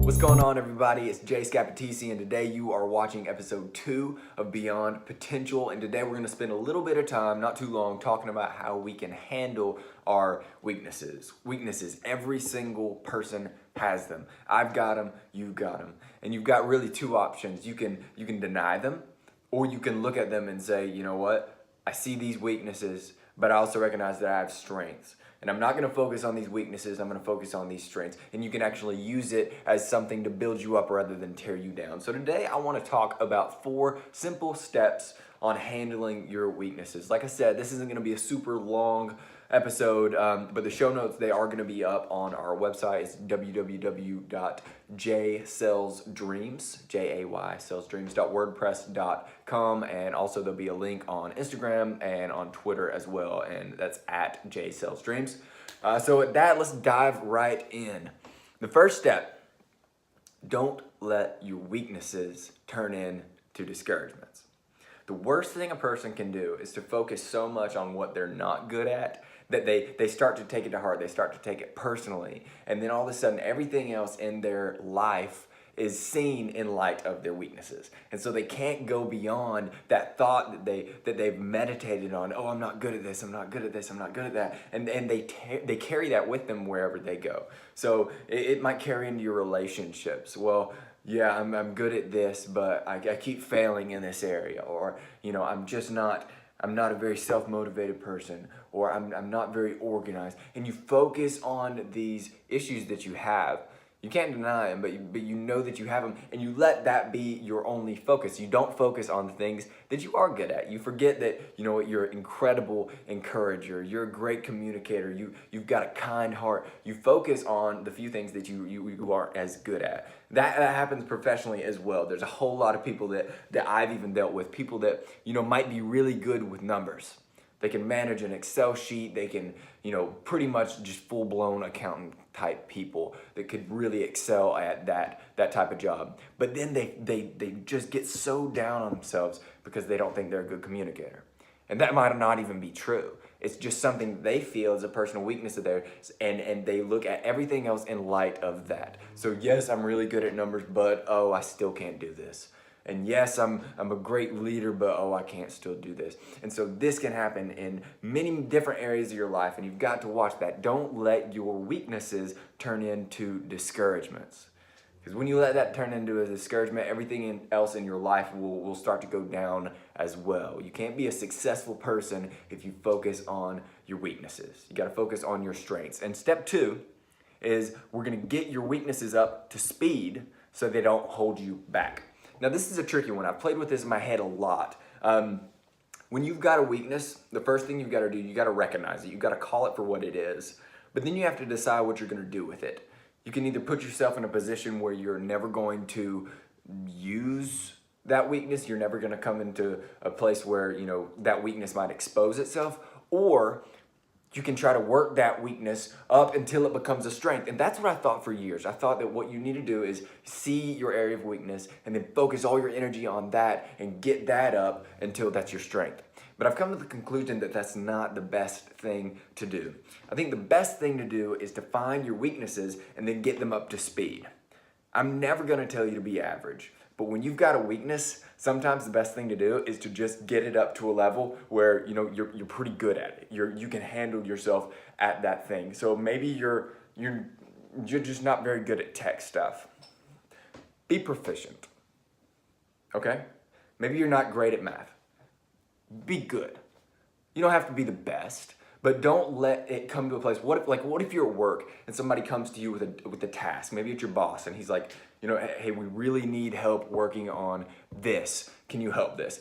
What's going on, everybody? It's Jay Scapatisi, and today you are watching episode 2 of Beyond Potential. And today we're going to spend a little bit of time, not too long, talking about how we can handle our weaknesses. Every single person has them. I've got them, you've got them. And you've got really two options. You can deny them, or you can look at them and say, you know what? I see these weaknesses, but I also recognize that I have strengths. And I'm not going to focus on these weaknesses, I'm going to focus on these strengths. And you can actually use it as something to build you up rather than tear you down. So today I want to talk about 4 simple steps on handling your weaknesses. Like I said, this isn't going to be a super long episode, but the show notes, they are going to be up on our website. It's www.jaysalesdreams.wordpress.com, and also there'll be a link on Instagram and on Twitter as well, and that's at jsalesdreams. So with that, let's dive right in. The first step: don't let your weaknesses turn into discouragements. The worst thing a person can do is to focus so much on what they're not good at that they start to take it to heart, they start to take it personally, and then all of a sudden everything else in their life is seen in light of their weaknesses. And so they can't go beyond that thought that they've meditated on. Oh, I'm not good at this, I'm not good at this, I'm not good at that. And they carry that with them wherever they go. So it might carry into your relationships. Well, yeah, I'm good at this, but I keep failing in this area. Or, you know, I'm not a very self-motivated person, or I'm not very organized. And you focus on these issues that you have. You can't deny them, but you know that you have them, and you let that be your only focus. You don't focus on the things that you are good at. You forget that, you know what, you're an incredible encourager. You're a great communicator. You've got a kind heart. You focus on the few things that you aren't as good at. That happens professionally as well. There's a whole lot of people that I've even dealt with, people that, you know, might be really good with numbers. They can manage an Excel sheet. They can, you know, pretty much just full-blown accountant type people that could really excel at that type of job. But then they just get so down on themselves because they don't think they're a good communicator. And that might not even be true. It's just something they feel is a personal weakness of theirs, and they look at everything else in light of that. So yes, I'm really good at numbers, but oh, I still can't do this. And yes, I'm a great leader, but oh, I can't still do this. And so this can happen in many different areas of your life, and you've got to watch that. Don't let your weaknesses turn into discouragements. Because when you let that turn into a discouragement, everything else in your life will start to go down as well. You can't be a successful person if you focus on your weaknesses. You got to focus on your strengths. And step 2 is we're going to get your weaknesses up to speed so they don't hold you back. Now, this is a tricky one. I've played with this in my head a lot. When you've got a weakness, the first thing you've got to do, you got to recognize it. You've got to call it for what it is. But then you have to decide what you're going to do with it. You can either put yourself in a position where you're never going to use that weakness. You're never going to come into a place where, you know, that weakness might expose itself. Or you can try to work that weakness up until it becomes a strength. And that's what I thought for years. I thought that what you need to do is see your area of weakness and then focus all your energy on that and get that up until that's your strength. But I've come to the conclusion that that's not the best thing to do. I think the best thing to do is to find your weaknesses and then get them up to speed. I'm never going to tell you to be average. But when you've got a weakness, sometimes the best thing to do is to just get it up to a level where, you know, you're pretty good at it. You can handle yourself at that thing. So maybe you're just not very good at tech stuff. Be proficient. Okay? Maybe you're not great at math. Be good. You don't have to be the best, but don't let it come to a place. What if you're at work and somebody comes to you with a task? Maybe it's your boss, and he's like, you know, hey, we really need help working on this. Can you help this?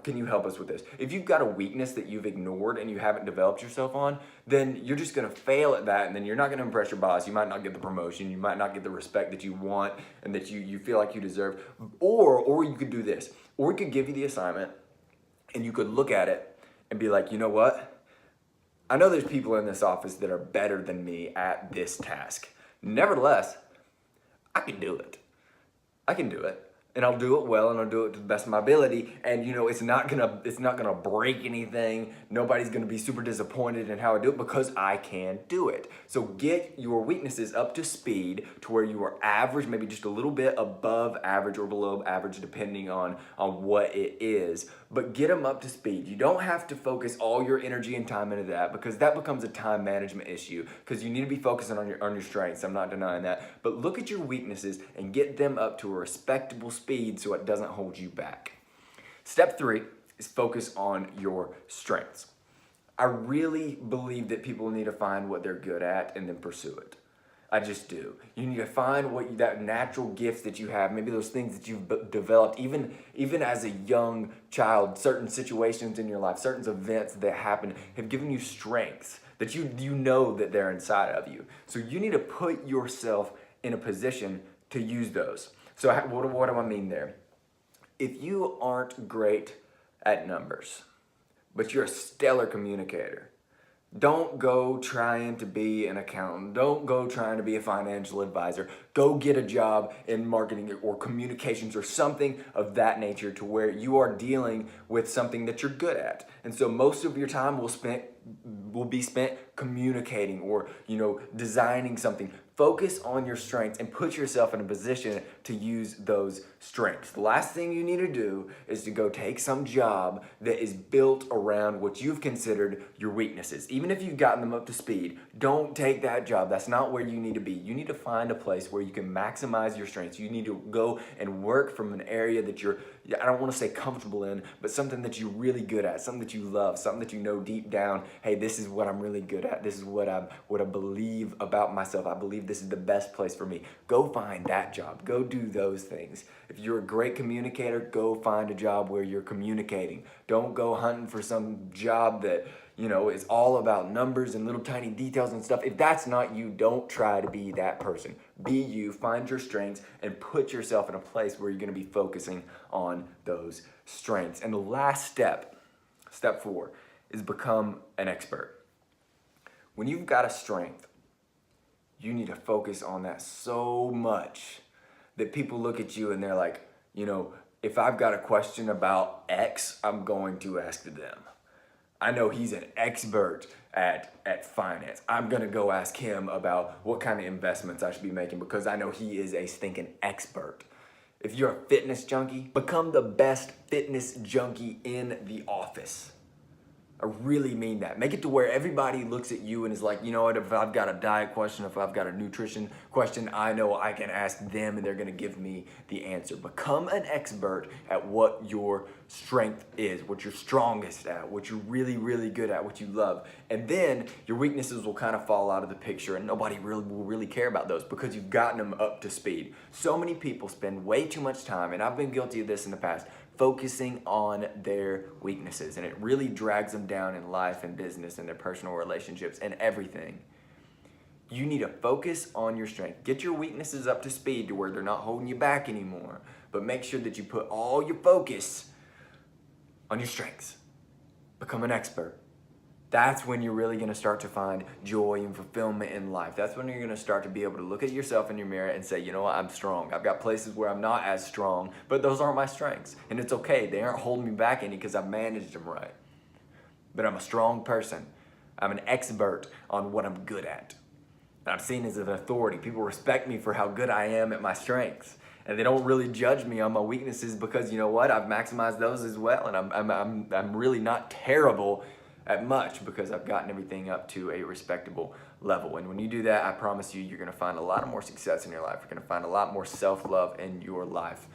Can you help us with this? If you've got a weakness that you've ignored and you haven't developed yourself on, then you're just gonna fail at that, and then you're not gonna impress your boss. You might not get the promotion. You might not get the respect that you want and that you feel like you deserve. Or you could do this. Or we could give you the assignment, and you could look at it and be like, you know what? I know there's people in this office that are better than me at this task. Nevertheless, I can do it. and I'll do it well, and I'll do it to the best of my ability. And it's not gonna break anything. Nobody's gonna be super disappointed in how I do it because I can do it. So get your weaknesses up to speed to where you are average, maybe just a little bit above average or below average, depending on what it is. But get them up to speed. You don't have to focus all your energy and time into that, because that becomes a time management issue, because you need to be focusing on your strengths. I'm not denying that. But look at your weaknesses and get them up to a respectable speed so it doesn't hold you back. Step 3 is focus on your strengths. I really believe that people need to find what they're good at and then pursue it. I just do. You need to find that natural gifts that you have, maybe those things that you've developed even as a young child. Certain situations in your life, certain events that happen have given you strengths that you know that they're inside of you. So you need to put yourself in a position to use those. So what do I mean there? If you aren't great at numbers, but you're a stellar communicator, don't go trying to be an accountant. Don't go trying to be a financial advisor. Go get a job in marketing or communications or something of that nature, to where you are dealing with something that you're good at. And so most of your time will be spent communicating or designing something. Focus on your strengths and put yourself in a position to use those strengths. The last thing you need to do is to go take some job that is built around what you've considered your weaknesses. Even if you've gotten them up to speed, don't take that job. That's not where you need to be. You need to find a place where you can maximize your strengths. You need to go and work from an area that I don't want to say comfortable in, but something that you're really good at, something that you love, something that you know deep down, hey, this is what I'm really good at. This is what I believe about myself. I believe this is the best place for me. Go find that job. Go do those things. If you're a great communicator, go find a job where you're communicating. Don't go hunting for some job that is all about numbers and little tiny details and stuff. If that's not you, don't try to be that person. Be you, find your strengths, and put yourself in a place where you're going to be focusing on those strengths. And the last step, step 4, is become an expert. When you've got a strength, you need to focus on that so much that people look at you and they're like, if I've got a question about X, I'm going to ask them. I know he's an expert at finance. I'm gonna go ask him about what kind of investments I should be making, because I know he is a stinking expert. If you're a fitness junkie, become the best fitness junkie in the office. I really mean that. Make it to where everybody looks at you and is like, you know what, if I've got a diet question, if I've got a nutrition question, I know I can ask them and they're gonna give me the answer. Become an expert at what your strength is, what you're strongest at, what you're really, really good at, what you love. And then your weaknesses will kind of fall out of the picture, and nobody will really care about those because you've gotten them up to speed. So many people spend way too much time, and I've been guilty of this in the past, focusing on their weaknesses, and it really drags them down in life and business and their personal relationships and everything. You need to focus on your strength. Get your weaknesses up to speed to where they're not holding you back anymore, but make sure that you put all your focus on your strengths. Become an expert. That's when you're really gonna start to find joy and fulfillment in life. That's when you're gonna start to be able to look at yourself in your mirror and say, you know what, I'm strong. I've got places where I'm not as strong, but those aren't my strengths. And it's okay, they aren't holding me back any because I've managed them right. But I'm a strong person. I'm an expert on what I'm good at. And I'm seen as an authority. People respect me for how good I am at my strengths. And they don't really judge me on my weaknesses because you know what, I've maximized those as well. And I'm really not terrible at much because I've gotten everything up to a respectable level. And when you do that, I promise you, you're gonna find a lot of more success in your life. You're gonna find a lot more self-love in your life.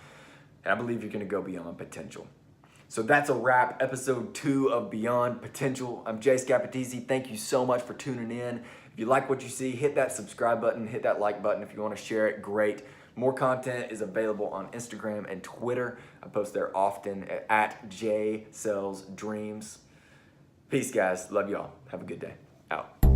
And I believe you're gonna go beyond potential. So that's a wrap, episode 2 of Beyond Potential. I'm Jay Scapatese. Thank you so much for tuning in. If you like what you see, hit that subscribe button, hit that like button. If you wanna share it, great. More content is available on Instagram and Twitter. I post there often at JSellsDreams. Peace, guys. Love y'all. Have a good day. Out.